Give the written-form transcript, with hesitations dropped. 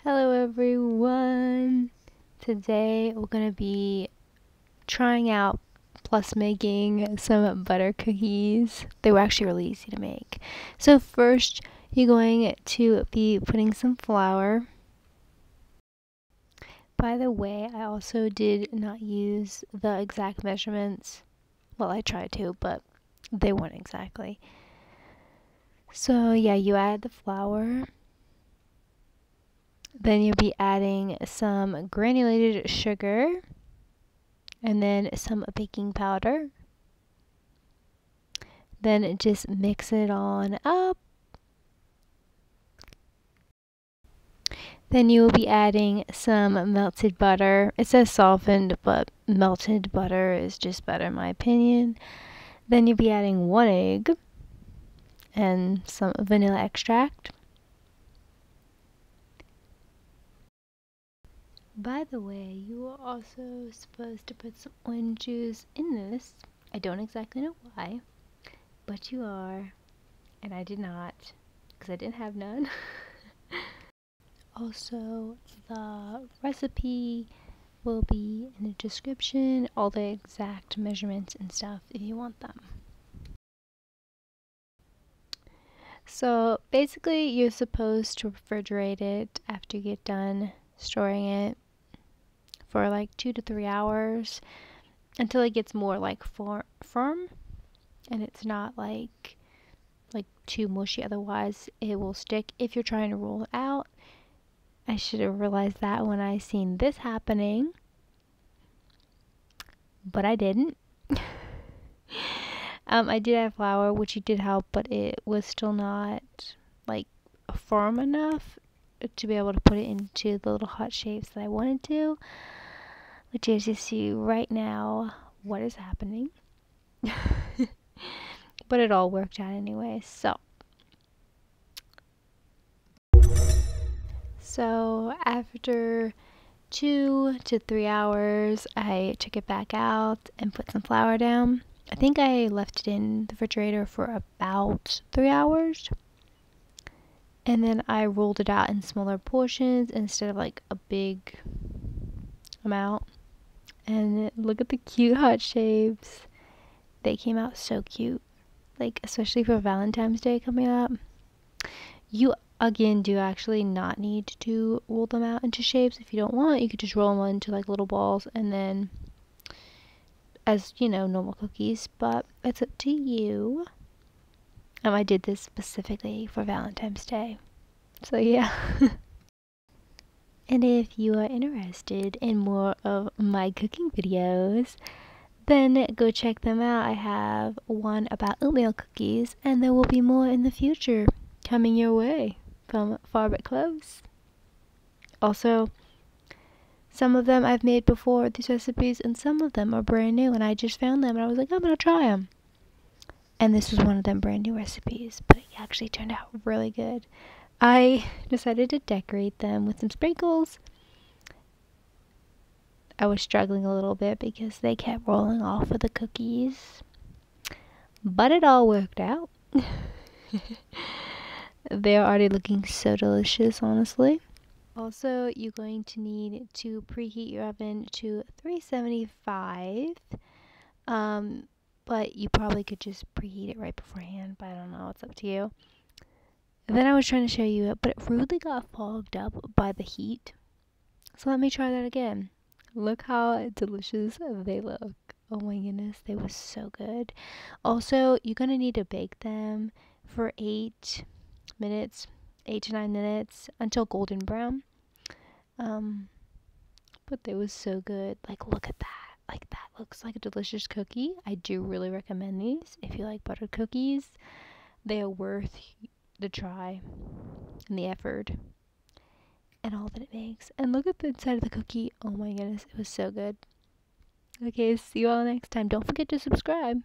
Hello everyone! Today we're going to be trying out plus making some butter cookies. They were actually really easy to make. So first you're going to be putting some flour. By the way, I also did not use the exact measurements. Well, I tried to, but they weren't exactly. So yeah, you add the flour. Then you'll be adding some granulated sugar and then some baking powder. Then just mix it on up. Then you will be adding some melted butter. It says softened, but melted butter is just better in my opinion. Then you'll be adding 1 egg and some vanilla extract. By the way, you are also supposed to put some orange juice in this. I don't exactly know why, but you are, and I did not, because I didn't have none. Also, the recipe will be in the description, all the exact measurements and stuff if you want them. So basically, you're supposed to refrigerate it after you get done storing it for like 2 to 3 hours until it gets more like firm and it's not like too mushy, otherwise it will stick if you're trying to roll it out. I should have realized that when I seen this happening, but I didn't. I did have flour, which did help, but it was still not like firm enough to be able to put it into the little heart shapes that I wanted to, which is you see right now what is happening. But it all worked out anyway. So after 2 to 3 hours, I took it back out and put some flour down. I think I left it in the refrigerator for about 3 hours. And then I rolled it out in smaller portions instead of like a big amount. And look at the cute heart shapes. They came out so cute. Like, especially for Valentine's Day coming up. You again do actually not need to roll them out into shapes. If you don't want, you could just roll them into like little balls and then as you know, normal cookies, but it's up to you. I did this specifically for Valentine's Day, so yeah. And if you are interested in more of my cooking videos, then go check them out. I have one about oatmeal cookies, and there will be more in the future coming your way from far but close. Also, some of them I've made before, these recipes, and some of them are brand new, and I just found them, and I was like, I'm gonna try them. And this was one of them brand new recipes, but it actually turned out really good. I decided to decorate them with some sprinkles. I was struggling a little bit because they kept rolling off of the cookies, but it all worked out. They're already looking so delicious, honestly. Also, you're going to need to preheat your oven to 375. But you probably could just preheat it right beforehand, but I don't know, it's up to you. And then I was trying to show you it, but it rudely got fogged up by the heat. So let me try that again. Look how delicious they look. Oh my goodness, they were so good. Also, you're gonna need to bake them for 8 minutes, 8 to 9 minutes until golden brown. But they was so good. Like, look at that. Like, that looks like a delicious cookie. I do really recommend these if you like buttered cookies. They are worth the try and the effort and all that it makes. And look at the inside of the cookie. Oh my goodness, it was so good. Okay, see you all next time. Don't forget to subscribe.